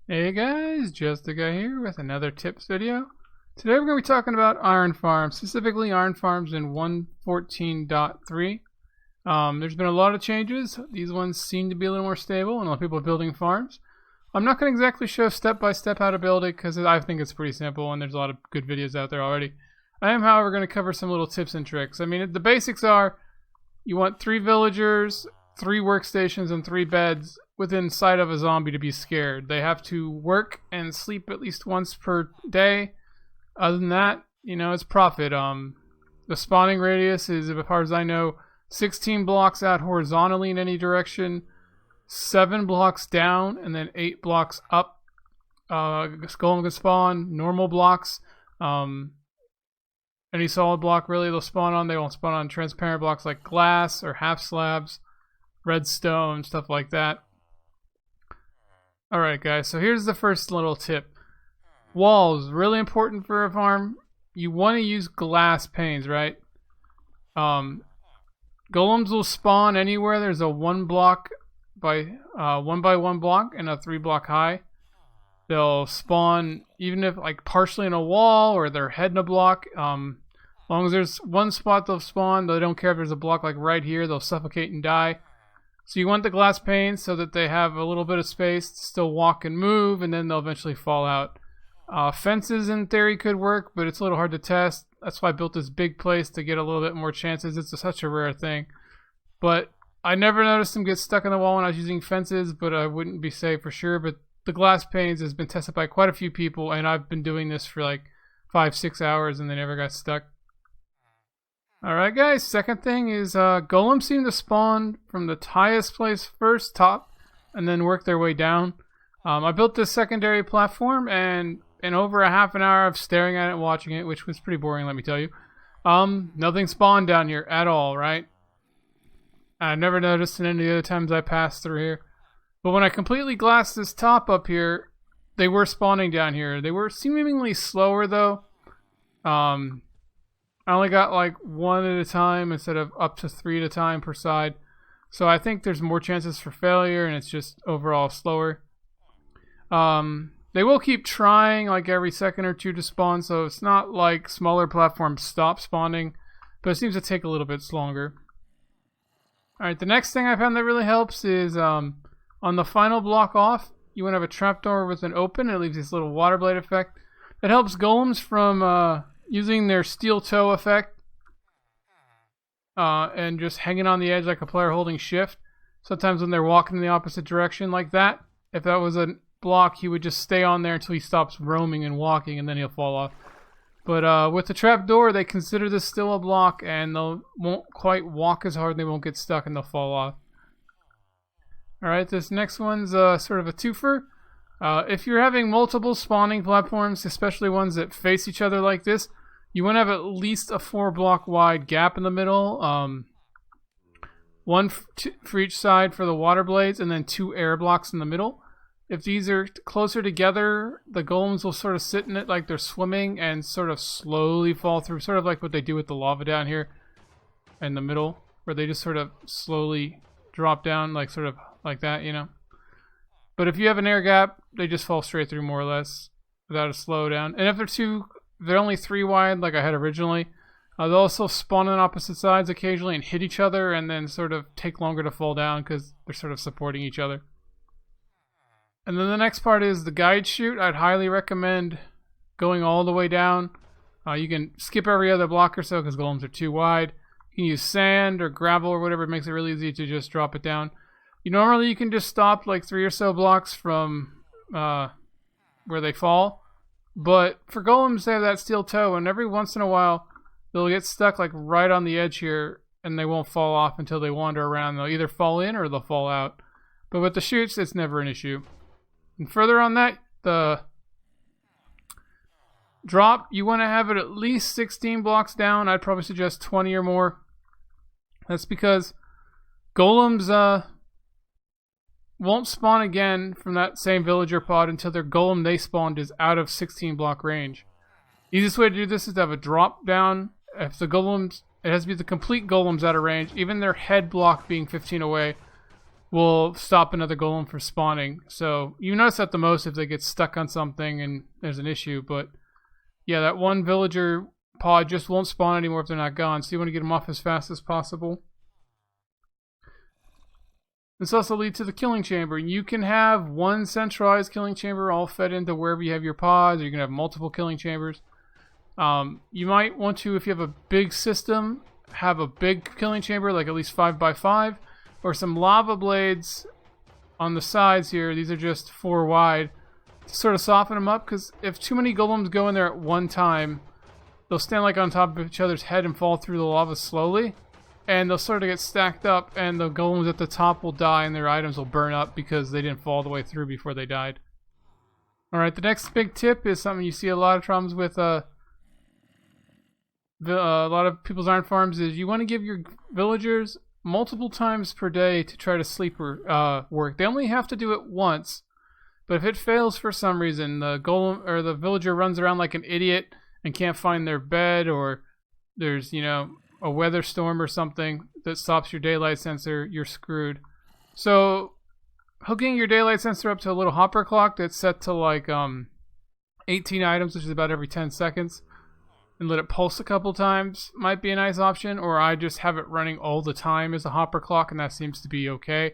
Hey guys, Justa guy here with another tips video. Today we're going to be talking about iron farms, specifically iron farms in 1.14.3. There's been a lot of changes. These ones seem to be a little more stable and a lot of people are building farms. I'm not going to exactly show step by step how to build it because I think it's pretty simple and there's a lot of good videos out there already. I am, however, going to cover some little tips and tricks. I mean, the basics are you want 3 villagers, 3 workstations, and 3 beds within sight of a zombie to be scared. They have to work and sleep at least once per day. Other than that, it's profit. The spawning radius is, as far as I know, 16 blocks out horizontally in any direction, 7 blocks down, and then 8 blocks up. Golem can spawn normal blocks. Any solid block really they'll spawn on. They won't spawn on transparent blocks like glass or half slabs, redstone, stuff like that. Alright guys, so here's the first little tip. Walls, really important for a farm. You want to use glass panes, right? Golems will spawn anywhere there's a 1 block by 1 by 1 block and a 3 block high. They'll spawn even if like partially in a wall or their head in a block. As long as there's one spot they'll spawn, they don't care if there's a block like right here, they'll suffocate and die. So you want the glass panes so that they have a little bit of space to still walk and move, and then they'll eventually fall out. Fences in theory could work, but it's a little hard to test. That's why I built this big place to get a little bit more chances. It's such a rare thing. But I never noticed them get stuck in the wall when I was using fences, but I wouldn't be safe for sure. But the glass panes has been tested by quite a few people, and I've been doing this for like 5-6 hours and they never got stuck. Alright guys, second thing is golems seem to spawn from the highest place first, top, and then work their way down. I built this secondary platform, and in over a half an hour of staring at it and watching it, which was pretty boring, let me tell you, nothing spawned down here at all, right? I never noticed in any of the other times I passed through here. But when I completely glassed this top up here, they were spawning down here. They were seemingly slower though. I only got like 1 at a time instead of up to 3 at a time per side. So I think there's more chances for failure and it's just overall slower. They will keep trying like every second or two to spawn, so it's not like smaller platforms stop spawning, but it seems to take a little bit longer. Alright, the next thing I found that really helps is on the final block off, you want to have a trapdoor with an open. It leaves this little water blade effect. It helps golems from using their steel toe effect and just hanging on the edge like a player holding shift. Sometimes when they're walking in the opposite direction like that, if that was a block, he would just stay on there until he stops roaming and walking, and then he'll fall off. But with the trapdoor, they consider this still a block, and they won't quite walk as hard, and they won't get stuck, and they'll fall off. Alright, this next one's sort of a twofer. If you're having multiple spawning platforms, especially ones that face each other like this, you want to have at least a 4 block wide gap in the middle. One for each side for the water blades, and then 2 air blocks in the middle. If these are closer together, the golems will sort of sit in it like they're swimming and sort of slowly fall through, sort of like what they do with the lava down here in the middle, where they just sort of slowly drop down, like sort of like that, But if you have an air gap, they just fall straight through more or less without a slowdown. And if they're only 3 wide like I had originally, they'll also spawn on opposite sides occasionally and hit each other and then sort of take longer to fall down because they're sort of supporting each other. And then the next part is the guide chute. I'd highly recommend going all the way down. You can skip every other block or so because golems are too wide. You can use sand or gravel or whatever. It makes it really easy to just drop it down. Normally you can just stop like 3 or so blocks from where they fall. But for golems, they have that steel toe, and every once in a while they'll get stuck like right on the edge here, and they won't fall off until they wander around. They'll either fall in or they'll fall out. But with the chutes, it's never an issue. And further on that, the drop, you want to have it at least 16 blocks down. I'd probably suggest 20 or more. That's because golems won't spawn again from that same villager pod until their golem they spawned is out of 16 block range. Easiest way to do this is to have a drop down. If the golems, it has to be the complete golems out of range, even their head block being 15 away. will stop another golem from spawning. So you notice that the most if they get stuck on something and there's an issue. But yeah, that one villager pod just won't spawn anymore if they're not gone. So you want to get them off as fast as possible. This also leads to the killing chamber. You can have one centralized killing chamber all fed into wherever you have your pods, or you can have multiple killing chambers. You might want to, if you have a big system, have a big killing chamber, like at least 5x5, or some lava blades on the sides here. These are just 4 wide to sort of soften them up, because if too many golems go in there at one time, they'll stand like on top of each other's head and fall through the lava slowly. And they'll sort of get stacked up, and the golems at the top will die, and their items will burn up because they didn't fall all the way through before they died. Alright, the next big tip is something you see a lot of problems with a lot of people's iron farms is you want to give your villagers multiple times per day to try to sleep or work. They only have to do it once, but if it fails for some reason, the golem or the villager runs around like an idiot and can't find their bed, or there's, a weather storm or something that stops your daylight sensor, you're screwed. So hooking your daylight sensor up to a little hopper clock that's set to like 18 items, which is about every 10 seconds, and let it pulse a couple times might be a nice option. Or I just have it running all the time as a hopper clock, and that seems to be okay.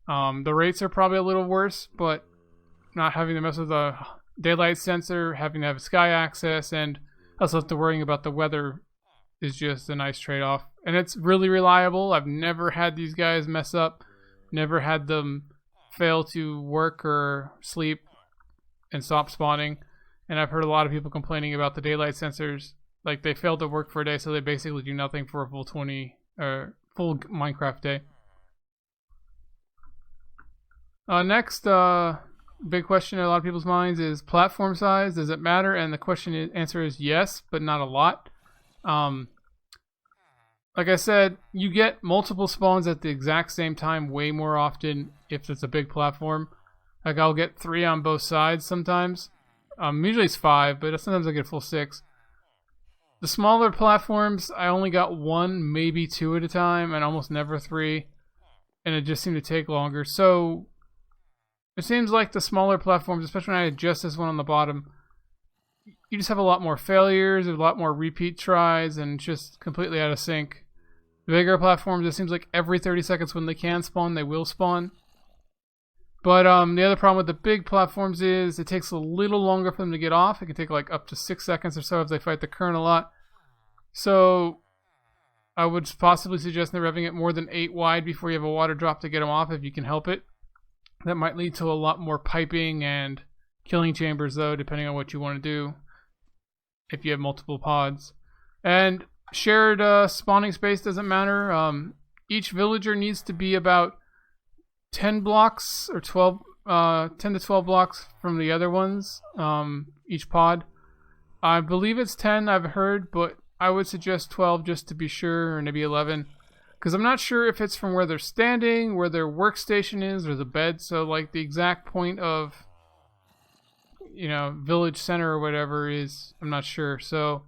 The rates are probably a little worse, but not having to mess with the daylight sensor, having to have sky access, and also have to worrying about the weather is just a nice trade-off. And it's really reliable. I've never had these guys mess up, never had them fail to work or sleep and stop spawning. And I've heard a lot of people complaining about the daylight sensors, like they failed to work for a day, so they basically do nothing for a full full Minecraft day. Next, big question in a lot of people's minds is platform size. Does it matter? And the answer is yes, but not a lot. Like I said, you get multiple spawns at the exact same time way more often if it's a big platform. Like I'll get 3 on both sides sometimes. Usually it's 5, but sometimes I get a full 6. The smaller platforms, I only got 1, maybe 2 at a time, and almost never 3. And it just seemed to take longer. So it seems like the smaller platforms, especially when I had just this one on the bottom, you just have a lot more failures, a lot more repeat tries, and just completely out of sync. The bigger platforms, it seems like every 30 seconds when they can spawn, they will spawn. But the other problem with the big platforms is it takes a little longer for them to get off. It can take like up to 6 seconds or so if they fight the current a lot. So I would possibly suggest never having it more than 8 wide before you have a water drop to get them off if you can help it. That might lead to a lot more piping and killing chambers though, depending on what you want to do if you have multiple pods. And shared spawning space doesn't matter. Each villager needs to be about 10 blocks or 10 to 12 blocks from the other ones, each pod. I believe it's 10, I've heard, but I would suggest 12 just to be sure, or maybe 11. Because I'm not sure if it's from where they're standing, where their workstation is, or the bed. So like the exact point of, village center or whatever is, I'm not sure. So,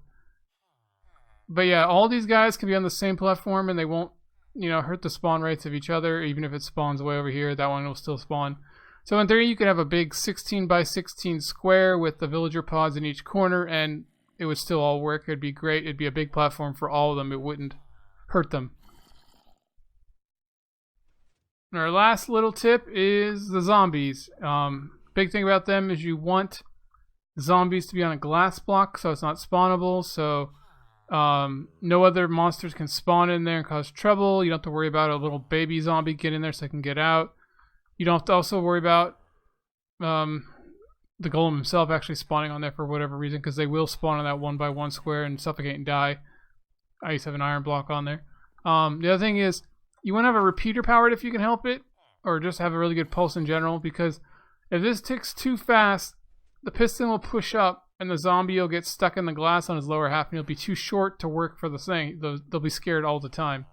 but yeah, all these guys can be on the same platform and they won't, hurt the spawn rates of each other. Even if it spawns way over here, that one will still spawn. So in theory, you could have a big 16 by 16 square with the villager pods in each corner, and it would still all work. It'd be great. It'd be a big platform for all of them. It wouldn't hurt them. And our last little tip is the zombies. Big thing about them is you want zombies to be on a glass block so it's not spawnable. So no other monsters can spawn in there and cause trouble. You don't have to worry about a little baby zombie getting there so it can get out. You don't have to also worry about the golem himself actually spawning on there for whatever reason, because they will spawn on that 1x1 square and suffocate and die. I used to have an iron block on there. The other thing is you want to have a repeater powered if you can help it, or just have a really good pulse in general, because if this ticks too fast, the piston will push up and the zombie will get stuck in the glass on his lower half and he'll be too short to work for the thing. They'll be scared all the time.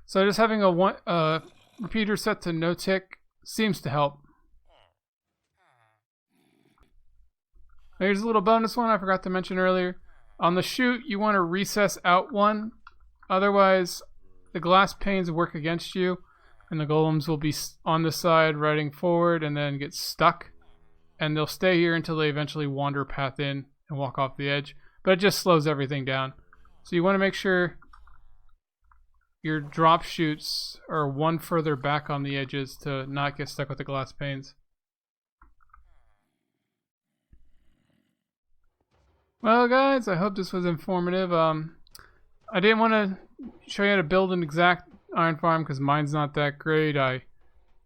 So just having a repeater set to no tick seems to help. Here's a little bonus one I forgot to mention earlier. On the chute, you want to recess out one. Otherwise, the glass panes work against you. and the golems will be on the side riding forward and then get stuck, and they'll stay here until they eventually wander path in and walk off the edge, but it just slows everything down. So you want to make sure your drop chutes are one further back on the edges to not get stuck with the glass panes. Well guys, I hope this was informative. I didn't want to show you how to build an exact iron farm because mine's not that great. I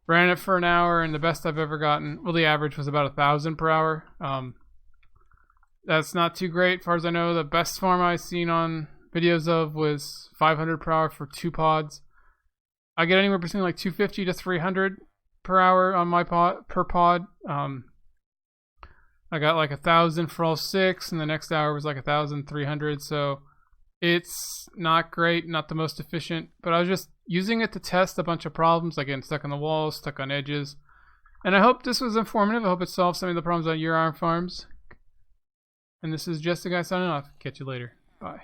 ran it for an hour and the best I've ever gotten, well, the average was about 1,000 per hour. That's not too great. As far as I know, the best farm I've seen on videos of was 500 per hour for 2 pods. I get anywhere between like 250 to 300 per hour on my per pod. I got like 1,000 for all 6, and the next hour was like 1,300. So it's not great, not the most efficient, but I was just using it to test a bunch of problems, like getting stuck on the walls, stuck on edges. And I hope this was informative. I hope it solved some of the problems on your iron farms. And this is Justa Guy signing off. Catch you later. Bye.